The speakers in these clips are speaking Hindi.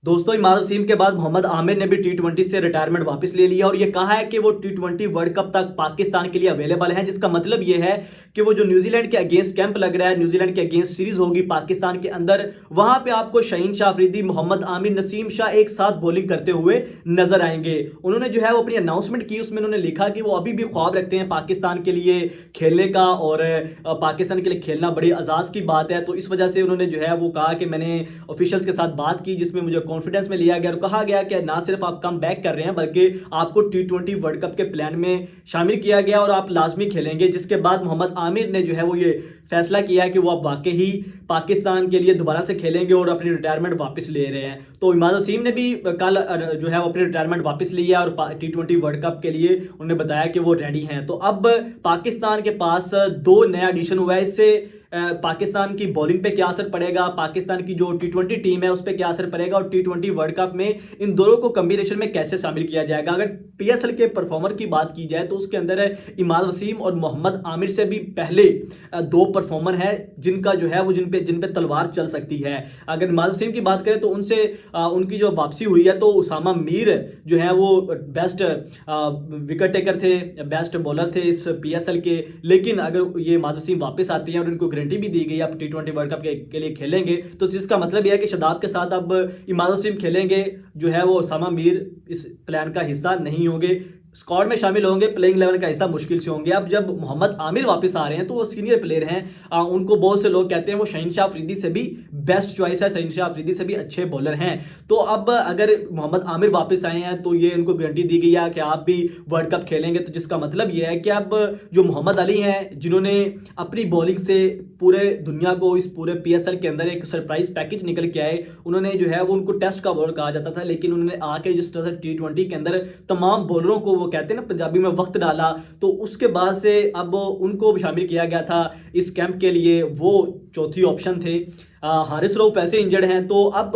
दोस्तों इमाद वसीम के बाद मोहम्मद आमिर ने भी टी20 से रिटायरमेंट वापस ले लिया और ये कहा है कि वो टी20 वर्ल्ड कप तक पाकिस्तान के लिए अवेलेबल है, जिसका मतलब ये है कि वो जो न्यूजीलैंड के अगेंस्ट कैंप लग रहा है, न्यूजीलैंड के अगेंस्ट सीरीज होगी पाकिस्तान के अंदर, वहां पे आपको शाहीन शाह अफरीदी, मोहम्मद आमिर, नसीम शाह एक साथ बॉलिंग करते हुए नजर आएंगे। उन्होंने जो है वो अपनी अनाउंसमेंट की, उसमें उन्होंने लिखा कि वो अभी भी ख्वाब रखते हैं पाकिस्तान के लिए खेलने का और पाकिस्तान के लिए खेलना बड़ी अजाज की बात है। तो इस वजह से उन्होंने जो है वो कहा कि मैंने ऑफिशियल्स के साथ बात की जिसमें मुझे कॉन्फिडेंस में लिया गया और कहा गया कि ना सिर्फ आप कम बैक कर रहे हैं बल्कि आपको टी20 वर्ल्ड कप के प्लान में शामिल किया गया और आप लाजमी खेलेंगे। जिसके बाद मोहम्मद आमिर ने जो है वो ये फैसला किया है कि वो अब वाकई ही पाकिस्तान के लिए दोबारा से खेलेंगे और अपनी रिटायरमेंट वापस ले रहे हैं। तो इमाद वसीम ने भी कल जो है वो अपनी रिटायरमेंट वापस ली है और टी20 वर्ल्ड कप के लिए उन्होंने बताया कि वो रेडी हैं। तो अब पाकिस्तान के पास दो नया एडिशन हुआ है। इससे पाकिस्तान की बॉलिंग पे क्या असर पड़ेगा, पाकिस्तान की जो टी20 टीम है उस पर क्या असर पड़ेगा और टी20 वर्ल्ड कप में इन दोनों को कॉम्बिनेशन में कैसे शामिल किया जाएगा। अगर पीएसएल के परफॉर्मर की बात की जाए तो उसके अंदर इमाद वसीम और मोहम्मद आमिर से भी पहले दो परफॉर्मर हैं जिनका जो है वो जिन पे तलवार चल सकती है। अगर इमाद वसीम की बात करें तो उनसे उनकी जो वापसी हुई है तो उसामा मीर जो है वो बेस्ट विकेट टेकर थे, बेस्ट बॉलर थे इस पीएसएल के। लेकिन अगर ये इमाद वसीम वापस आते हैं और उनको गारंटी भी दी गई आप टी20 वर्ल्ड कप के लिए खेलेंगे, तो इसका मतलब यह है कि शदाब के साथ अब इमाद वसीम खेलेंगे, जो है वो उसामा मीर इस प्लान का हिस्सा नहीं होंगे, स्क्वाड में शामिल होंगे, प्लेइंग लेवल का हिस्सा मुश्किल से होंगे। अब जब मोहम्मद आमिर वापस आ रहे हैं तो वो सीनियर प्लेयर हैं, उनको बहुत से लोग कहते हैं वो शाहीन शाह अफरीदी से भी बेस्ट चॉइस है, शाहीन शाह अफरीदी से भी अच्छे बॉलर हैं। तो अब अगर मोहम्मद आमिर वापस आए हैं तो ये उनको गारंटी दी गई है कि आप भी वर्ल्ड कप खेलेंगे। तो जिसका मतलब ये है कि अब जो मोहम्मद अली हैं जिन्होंने अपनी बॉलिंग से पूरे दुनिया को इस पूरे पीएसएल के अंदर एक सरप्राइज पैकेज निकल के आए, उन्होंने जो है वो उनको टेस्ट का बॉलर कहा जाता था, लेकिन उन्होंने आके जिस तरह से टी20 के अंदर तमाम बॉलरों को वो कहते हैं ना पंजाबी में वक्त डाला, तो उसके बाद से अब उनको शामिल किया गया था इस कैंप के लिए। वो चौथी ऑप्शन थे। हारिस रऊफ ऐसे इंजर्ड हैं, तो अब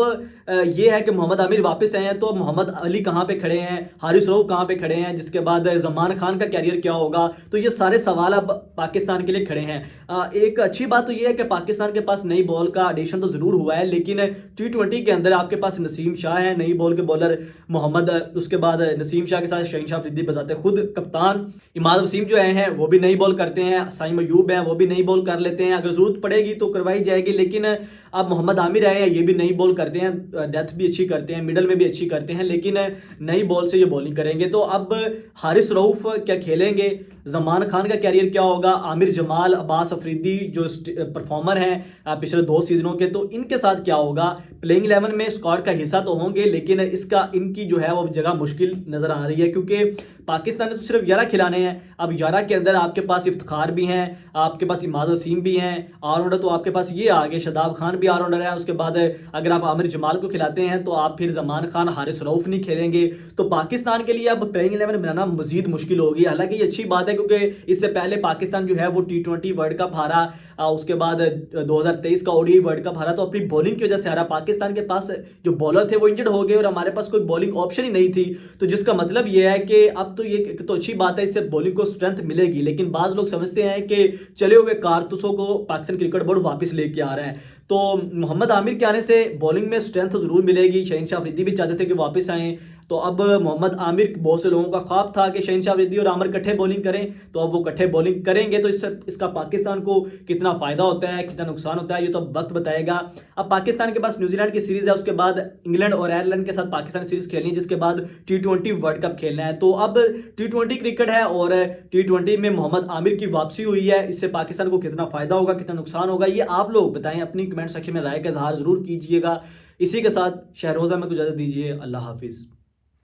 ये है कि मोहम्मद आमिर वापस आए हैं तो मोहम्मद अली कहाँ पे खड़े हैं, हारिस रऊफ कहाँ पे खड़े हैं, जिसके बाद जमान खान का कैरियर क्या होगा। तो ये सारे सवाल अब पाकिस्तान के लिए खड़े हैं। एक अच्छी बात तो ये है कि पाकिस्तान के पास नई बॉल का एडिशन तो ज़रूर हुआ है, लेकिन टी20 के अंदर आपके पास नसीम शाह हैं नई बॉल के बॉलर, मोहम्मद, उसके बाद नसीम शाह के साथ शाहीन शाह अफरीदी बजाते खुद कप्तान, इमाद वसीम जो हैं वो भी नई बॉल करते हैं, साइम अयूब हैं वो भी नई बॉल कर लेते हैं, अगर ज़रूरत पड़ेगी तो करवाई जाएगी। लेकिन अब मोहम्मद आमिर आए हैं, ये भी नई बॉल करते हैं, डेथ भी अच्छी करते हैं, मिडल में भी अच्छी करते हैं, लेकिन नई बॉल से ये बॉलिंग करेंगे। तो अब हारिस रऊफ क्या खेलेंगे, जमान खान का कैरियर क्या होगा, आमिर जमाल, अब्बास अफरीदी जो परफॉर्मर हैं पिछले 2 सीजनों के, तो इनके साथ क्या होगा। प्लेइंग 11 में स्क्वाड का हिस्सा तो होंगे, लेकिन इनकी जो है वो जगह मुश्किल नज़र आ रही है क्योंकि पाकिस्तान ने तो सिर्फ 11 खिलाने हैं। अब 11 के अंदर आपके पास इफ्तिखार भी हैं, आपके पास इमाद वसीम भी हैं, ऑलराउंडर तो आपके पास ये आगे शदाब खान भी ऑलराउंडर है। उसके बाद अगर आप आमिर जमाल को खिलाते हैं तो आप फिर जमान खान, हारिस रऊफ नहीं खेलेंगे। तो पाकिस्तान के लिए अब प्लेइंग 11 बनाना मजीद मुश्किल होगी। हालांकि ये अच्छी बात है क्योंकि इससे पहले पाकिस्तान जो है वो टी20 वर्ल्ड कप हारा, उसके बाद 2023 का ओडीआई वर्ल्ड कप हारा, तो अपनी बॉलिंग की वजह से हारा। पाकिस्तान के पास जो बॉलर थे वो इंजर्ड हो गए और हमारे पास कोई बॉलिंग ऑप्शन ही नहीं थी। तो जिसका मतलब ये है कि अब तो ये तो अच्छी बात है, इससे बॉलिंग को स्ट्रेंथ मिलेगी, लेकिन बाज़ लोग समझते हैं कि चले हुए कारतूसों को पाकिस्तान क्रिकेट बोर्ड वापस लेके आ रहा है। तो मोहम्मद आमिर के आने से बॉलिंग में स्ट्रेंथ ज़रूर मिलेगी। शाहीन शाह अफरीदी भी चाहते थे कि वापस आएँ, तो अब मोहम्मद आमिर, बहुत से लोगों का ख्वाब था कि शाहीन शाह अफरीदी और आमिर इकट्ठे बॉलिंग करें, तो अब वो इकट्ठे बॉलिंग करेंगे। तो इसका पाकिस्तान को कितना फ़ायदा होता है, कितना नुकसान होता है, ये तो वक्त बताएगा। अब पाकिस्तान के पास न्यूजीलैंड की सीरीज़ है, उसके बाद इंग्लैंड और आयरलैंड के साथ पाकिस्तान सीरीज़ खेलनी है, जिसके बाद टी20 वर्ल्ड कप खेलना है। तो अब टी20 क्रिकेट है और टी20 में मोहम्मद आमिर की वापसी हुई है, इससे पाकिस्तान को कितना फ़ायदा होगा, कितना नुकसान होगा, ये आप लोग बताएं। अपनी कमेंट सेक्शन में राय का इजहार ज़रूर कीजिएगा। इसी के साथ शहरोज़ा में को इजाज़त दीजिए। अल्लाह हाफिज़।